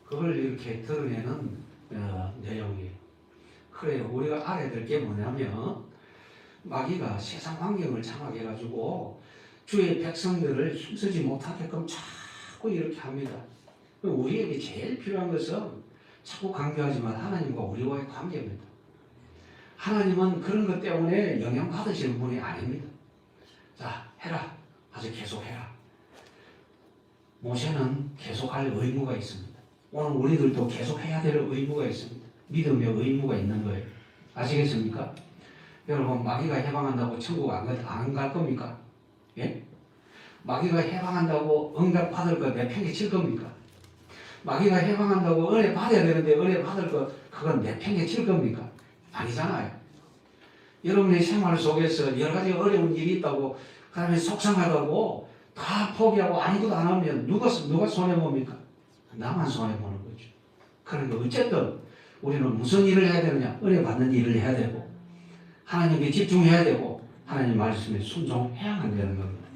그걸 이렇게 드러내는 내용이에요. 그래요. 우리가 알아야 될 게 뭐냐면 마귀가 세상 환경을 장악해가지고 주의 백성들을 힘쓰지 못하게끔 자꾸 이렇게 합니다. 우리에게 제일 필요한 것은 자꾸 강조하지만 하나님과 우리와의 관계입니다. 하나님은 그런 것 때문에 영향받으시는 분이 아닙니다. 자, 해라. 아주 계속해라. 모세는 계속할 의무가 있습니다. 오늘 우리들도 계속해야 될 의무가 있습니다. 믿음의 의무가 있는 거예요. 아시겠습니까? 여러분, 마귀가 해방한다고 천국 안 갈 겁니까? 예? 마귀가 해방한다고 응답 받을 거 내팽개칠 겁니까? 마귀가 해방한다고 은혜 받아야 되는데 은혜 받을 거 그건 내팽개칠 겁니까? 아니잖아요. 여러분의 생활 속에서 여러 가지 어려운 일이 있다고, 그 다음에 속상하다고 다 포기하고 아무것도 안 하면 누가 손해봅니까? 나만 손해보는 거죠. 그러니까 어쨌든 우리는 무슨 일을 해야 되느냐? 은혜 받는 일을 해야 되고 하나님께 집중해야 되고 하나님 말씀에 순종해야만 되는 겁니다.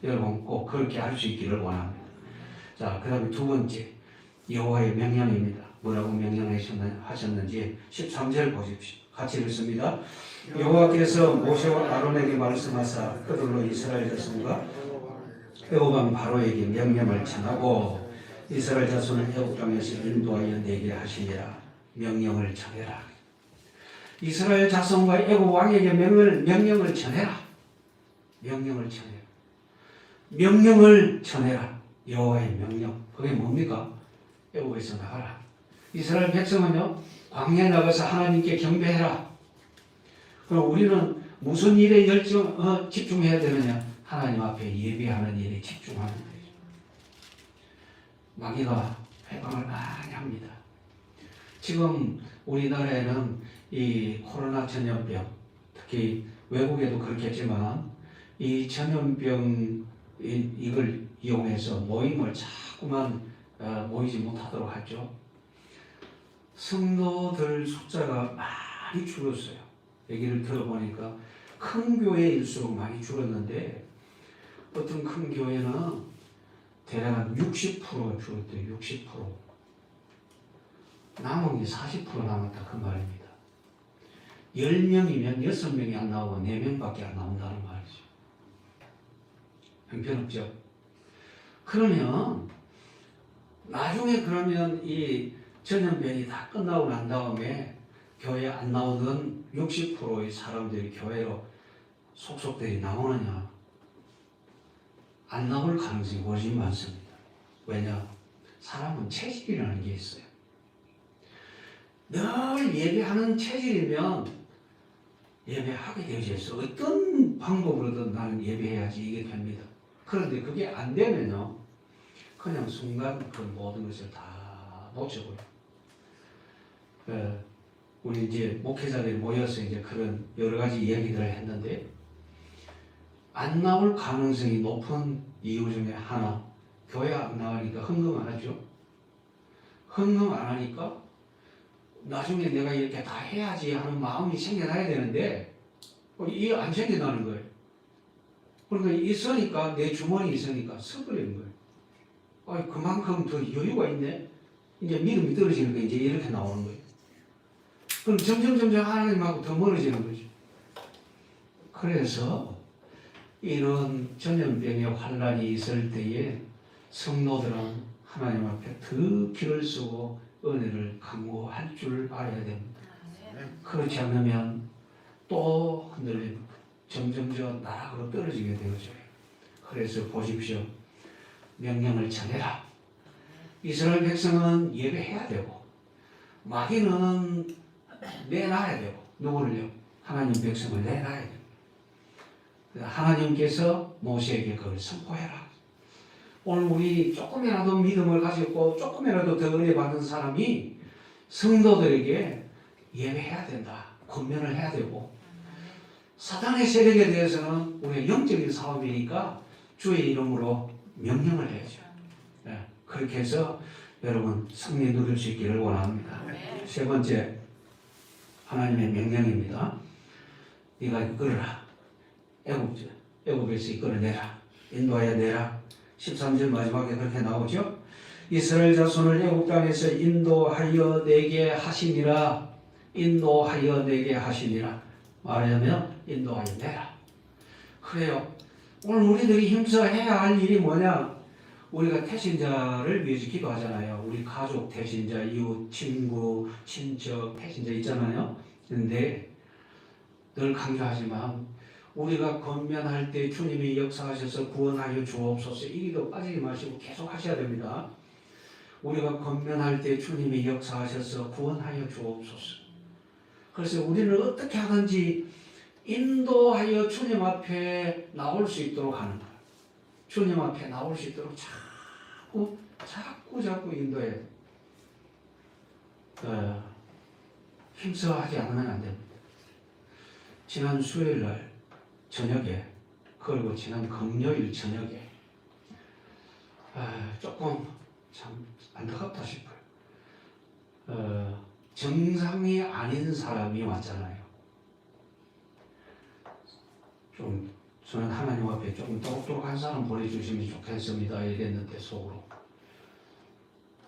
여러분 꼭 그렇게 할 수 있기를 원합니다. 자, 그 다음에 두 번째, 여호와의 명령입니다. 뭐라고 명령하셨는지 13절 보십시오. 같이 읽습니다. 여호와께서 모세와 아론에게 말씀하사 그들로 이스라엘 자손과 애굽왕 바로에게 명령을 전하고 이스라엘 자손을 애굽 땅에서 인도하여 내게 하시니라. 명령을 전해라. 이스라엘 자손과 애굽 왕에게 명령을 전해라. 명령을 전해라. 명령을 전해라. 여호와의 명령. 그게 뭡니까? 애굽에서 나가라. 이스라엘 백성은요, 광야에 나가서 하나님께 경배해라. 그럼 우리는 무슨 일에 집중해야 되느냐? 하나님 앞에 예배하는 일에 집중하는 거죠. 마귀가 회방을 많이 합니다. 지금 우리나라에는 이 코로나 전염병, 특히 외국에도 그렇겠지만 이 전염병 이걸 이용해서 모임을 자꾸만 모이지 못하도록 하죠. 성도들 숫자가 많이 줄었어요. 얘기를 들어보니까 큰 교회일수록 많이 줄었는데 어떤 큰 교회는 대략 한 60%가 줄었대요. 60%. 남은 게 40% 남았다 그 말입니다. 10명이면 6명이 안 나오고 4명밖에 안 나온다는 말이죠. 형편없죠. 그러면 나중에 그러면 이 전염병이 다 끝나고 난 다음에 교회 안 나오던 60%의 사람들이 교회로 속속들이 나오느냐? 안 나올 가능성이 훨씬 많습니다. 왜냐? 사람은 체질이라는 게 있어요. 늘 예배하는 체질이면 예배하게 되어져 있어. 어떤 방법으로든 나는 예배해야지 이게 됩니다. 그런데 그게 안 되면요, 그냥 순간 그 모든 것을 다 놓쳐버려요. 우리 이제 목회자들이 모여서 이제 그런 여러 가지 이야기들을 했는데, 안 나올 가능성이 높은 이유 중에 하나, 교회 안 나가니까 헌금 안 하죠. 헌금 안 하니까 나중에 내가 이렇게 다 해야지 하는 마음이 생겨나야 되는데 이게 안 생겨나는 거예요. 그러니까 있으니까, 내 주머니 있으니까 써버리는 거예요. 그만큼 더 여유가 있네. 이제 믿음이 떨어지니까 이제 이렇게 나오는 거예요. 그럼 점점 하나님하고 더 멀어지는 거죠. 그래서 이런 전염병의 환란이 있을 때에 성도들은 하나님 앞에 더 기를 쓰고 은혜를 간구할 줄 알아야 됩니다. 그렇지 않으면 또 흔들립니다. 점점 나락으로 떨어지게 되어져요. 그래서 보십시오. 명령을 전해라. 이스라엘 백성은 예배해야 되고 마귀는 내놔야 되고, 누구를요? 하나님 백성을 내놔야 됩니다. 하나님께서 모세에게 그걸 선포해라. 오늘 우리 조금이라도 믿음을 가지고 조금이라도 더 은혜 받은 사람이 성도들에게 예배해야 된다. 권면을 해야 되고, 사단의 세력에 대해서는 우리가 영적인 싸움이니까 주의 이름으로 명령을 해야죠. 네, 그렇게 해서 여러분 승리 누릴 수 있기를 원합니다. 세 번째, 하나님의 명령입니다. 네가 이끌어라. 애굽에서 이끌어내라. 인도하여 내라. 13절 마지막에 그렇게 나오죠. 이스라엘 자손을 애굽 땅에서 인도하여 내게 하시니라. 인도하여 내게 하시니라. 말하자면 인도하여 내라. 그래요. 오늘 우리들이 힘써 해야 할 일이 뭐냐? 우리가 태신자를 위해서 기도하잖아요. 우리 가족 태신자, 이웃, 친구, 친척 태신자 있잖아요. 그런데 늘 강조하지만 우리가 권면할 때 주님이 역사하셔서 구원하여 주옵소서 이기도 빠지지 마시고 계속 하셔야 됩니다. 우리가 권면할 때 주님이 역사하셔서 구원하여 주옵소서. 그래서 우리는 어떻게 하든지 인도하여 주님 앞에 나올 수 있도록 하는 거예요. 주님 앞에 나올 수 있도록 자꾸 인도해야 돼요. 힘써 하지 않으면 안 됩니다. 지난 수요일 날 저녁에 그리고 지난 금요일 저녁에 조금 참 안타깝다 싶어요. 정상이 아닌 사람이 왔잖아요. 좀 저는 하나님 앞에 조금 똑똑한 사람 보내주시면 좋겠습니다 이랬는데 속으로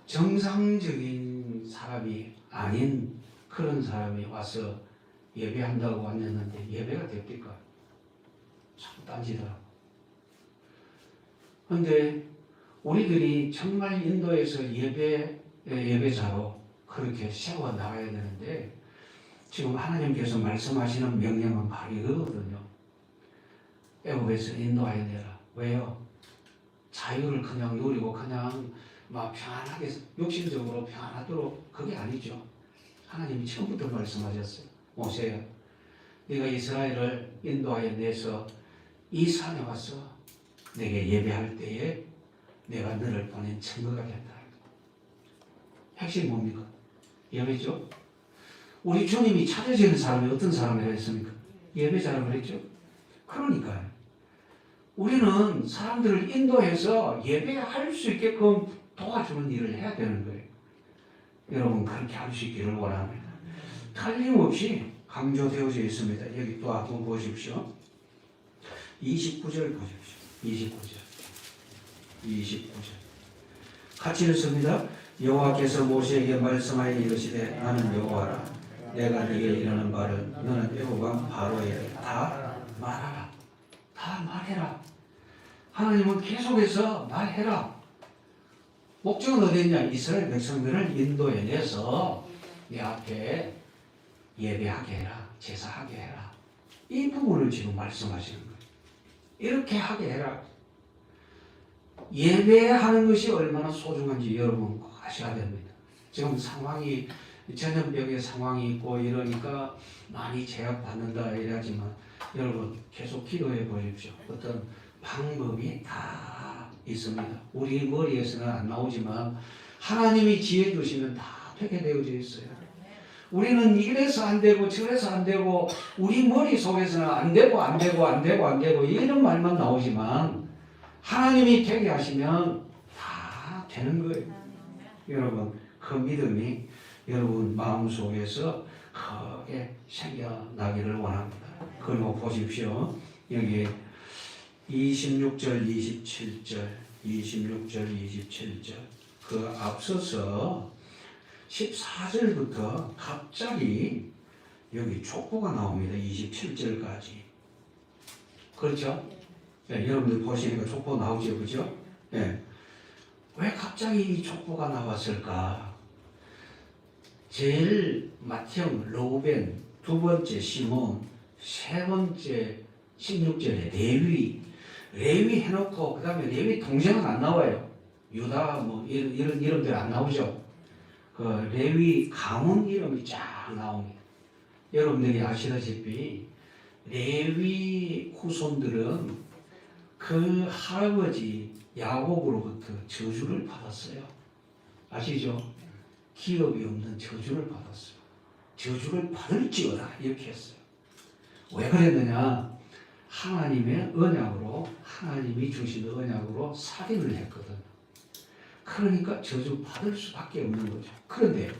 정상적인 사람이 아닌 그런 사람이 와서 예배한다고 왔는데 예배가 됩니까? 참 딴지더라고. 그런데 우리들이 정말 인도에서 예배자로 그렇게 세워 나가야 되는데 지금 하나님께서 말씀하시는 명령은 바로 이거거든요. 애굽에서 인도하여 내라. 왜요? 자유를 그냥 누리고 그냥 막 편안하게 육신적으로 편안하도록 그게 아니죠. 하나님이 처음부터 말씀하셨어요. 모세야, 네가 이스라엘을 인도하여 내서 이 산에 와서 내게 예배할 때에 내가 너를 보낸 증거가 된다. 핵심이 뭡니까? 예배죠. 우리 주님이 찾아지는 사람이 어떤 사람이라 했습니까? 예배자라고 그랬죠. 그러니까요. 우리는 사람들을 인도해서 예배할 수 있게끔 도와주는 일을 해야 되는 거예요. 여러분 그렇게 할 수 있기를 원합니다. 틀림없이 강조되어져 있습니다. 여기 또 한번 보십시오. 29절 보십시오. 29절 같이 읽습니다. 여호와께서 모세에게 말씀하여 이르시되 나는 여호와라. 내가 네게 이르는 말을 너는 애굽 왕 바로에게 다 말하라. 다 말해라. 하나님은 계속해서 말해라. 목적은 어디냐? 이스라엘 백성들을 인도해 내서 내 앞에 예배하게 해라. 제사하게 해라. 이 부분을 지금 말씀하시는 거예요. 이렇게 하게 해라. 예배하는 것이 얼마나 소중한지 여러분 꼭 아셔야 됩니다. 지금 상황이 전염병의 상황이 있고 이러니까 많이 제약받는다 이러지만 여러분 계속 기도해 보십시오. 어떤 방법이 다 있습니다. 우리 머리에서는 안 나오지만 하나님이 지혜 주시면 다 되게 되어져 있어요. 우리는 이래서 안 되고 저래서 안 되고 우리 머릿속에서는 안 되고 이런 말만 나오지만 하나님이 되게 하시면 다 되는 거예요. 여러분 그 믿음이 여러분 마음속에서 크게 생겨나기를 원합니다. 그리고 보십시오. 여기 26절 27절 그 앞서서 14절부터 갑자기 여기 촉구가 나옵니다. 27절까지. 그렇죠? 네, 여러분들 보시니까 촉구 나오죠. 그죠? 네. 왜 갑자기 이 촉구가 나왔을까? 제일 맏형 로벤, 두 번째 시몬, 세 번째 16절에 레위 해놓고 그 다음에 레위 동생은 안 나와요. 유다 뭐 이런 이름들 안 나오죠. 그 레위 가문 이름이 쫙 나옵니다. 여러분들이 아시다시피 레위 후손들은 그 할아버지 야곱으로부터 저주를 받았어요. 아시죠? 기업이 없는 저주를 받았어요. 저주를 받을지어다 이렇게 했어요. 왜 그랬느냐? 하나님의 언약으로 하나님이 주신 언약으로 살인을 했거든. 그러니까 저주 받을 수밖에 없는 거죠. 그런데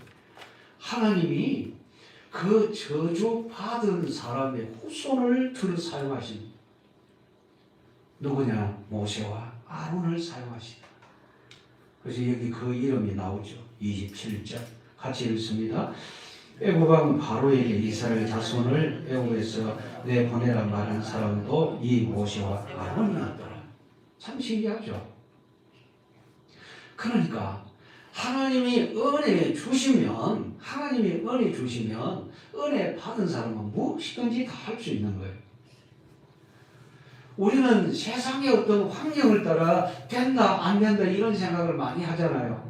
하나님이 그 저주 받은 사람의 후손을 들어 사용하신 누구냐? 모세와 아론을 사용하시다. 그래서 여기 그 이름이 나오죠. 27절 같이 읽습니다. 애굽 왕 바로에게 이스라엘 자손을 애굽에서 내보내라 말한 사람도 이 모세와 아론이었더라. 참 신기하죠. 그러니까 하나님이 은혜 주시면 은혜 받은 사람은 무엇이든지 다 할 수 있는 거예요. 우리는 세상의 어떤 환경을 따라 된다 안 된다 이런 생각을 많이 하잖아요.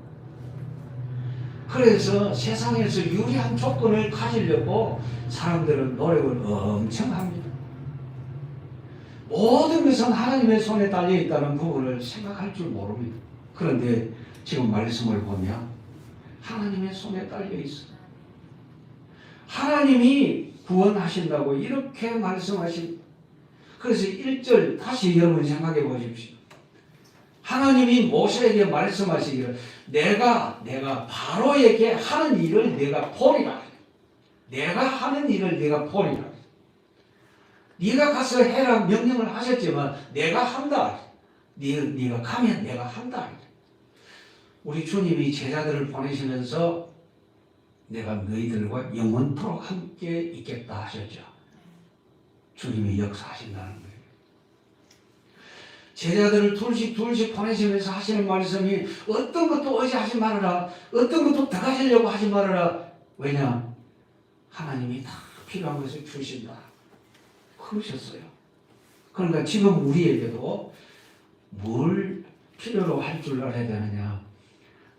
그래서 세상에서 유리한 조건을 가지려고 사람들은 노력을 엄청 합니다. 모든 것은 하나님의 손에 달려 있다는 부분을 생각할 줄 모릅니다. 그런데 지금 말씀을 보면 하나님의 손에 달려 있어요. 하나님이 구원하신다고 이렇게 말씀하십니다. 그래서 1절 다시 여러분 생각해 보십시오. 하나님이 모세에게 말씀하시기를 내가 바로에게 하는 일을 내가 보리라. 내가 하는 일을 내가 보리라. 네가 가서 해라 명령을 하셨지만 내가 한다. 네가 가면 내가 한다. 우리 주님이 제자들을 보내시면서 내가 너희들과 영원토록 함께 있겠다 하셨죠. 주님이 역사하신다는 거예요. 제자들을 둘씩 보내시면서 하시는 말씀이 어떤 것도 의지하지 말아라. 어떤 것도 더 가지려고 하지 말아라. 왜냐? 하나님이 다 필요한 것을 주신다. 그러셨어요. 그러니까 지금 우리에게도 뭘 필요로 할 줄 알아야 되느냐?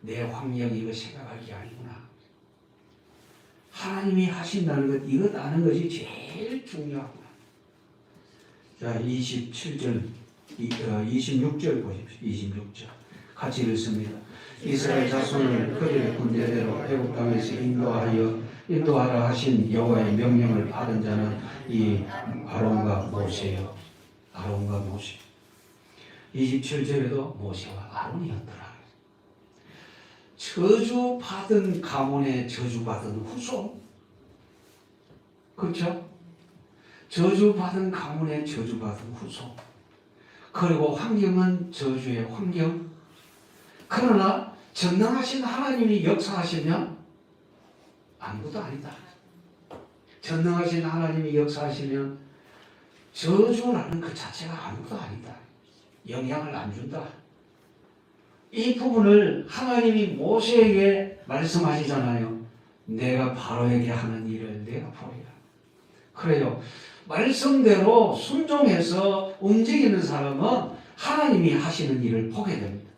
내 환경 이거 생각할 게 아니구나. 하나님이 하신다는 것 이것 아는 것이 제일 중요하구나. 자, 27절 26절 보십시오. 26절 같이 읽습니다. 이스라엘 자손을 그들의 군대대로 애굽 땅에서 인도하라 하신 여호와의 명령을 받은 자는 이 아론과 모세요. 아론과 모세. 27절에도 모세와 아론이었더라. 저주받은 가문의 저주받은 후손. 그렇죠? 저주받은 가문의 저주받은 후손. 그리고 환경은 저주의 환경. 그러나 전능하신 하나님이 역사하시면 아무것도 아니다. 전능하신 하나님이 역사하시면 저주라는 그 자체가 아무것도 아니다. 영향을 안 준다. 이 부분을 하나님이 모세에게 말씀하시잖아요. 내가 바로에게 하는 일을 내가 보리라. 그래요. 말씀대로 순종해서 움직이는 사람은 하나님이 하시는 일을 보게 됩니다.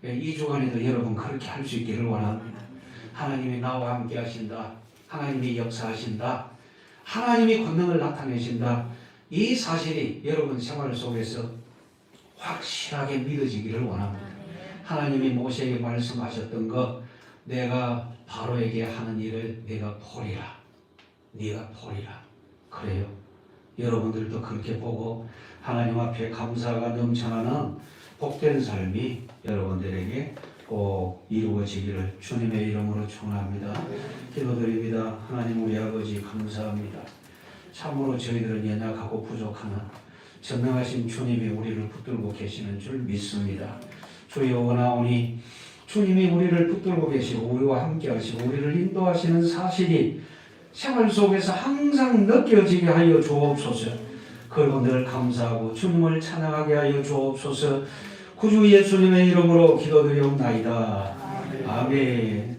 이 주간에도 여러분 그렇게 할 수 있기를 원합니다. 하나님이 나와 함께 하신다. 하나님이 역사하신다. 하나님이 권능을 나타내신다. 이 사실이 여러분 생활 속에서 확실하게 믿어지기를 원합니다. 하나님이 모세에게 말씀하셨던 것, 내가 바로에게 하는 일을 내가 보리라. 네가 보리라. 그래요. 여러분들도 그렇게 보고 하나님 앞에 감사가 넘쳐나는 복된 삶이 여러분들에게 꼭 이루어지기를 주님의 이름으로 축원합니다. 기도드립니다. 하나님 우리 아버지 감사합니다. 참으로 저희들은 연약하고 부족하나 전능하신 주님이 우리를 붙들고 계시는 줄 믿습니다. 주여 원하오니 주님이 우리를 붙들고 계시고 우리와 함께 하시고 우리를 인도하시는 사실이 생활 속에서 항상 느껴지게 하여 주옵소서. 그리고 늘 감사하고 주님을 찬양하게 하여 주옵소서. 구주 예수님의 이름으로 기도드리옵나이다. 아멘.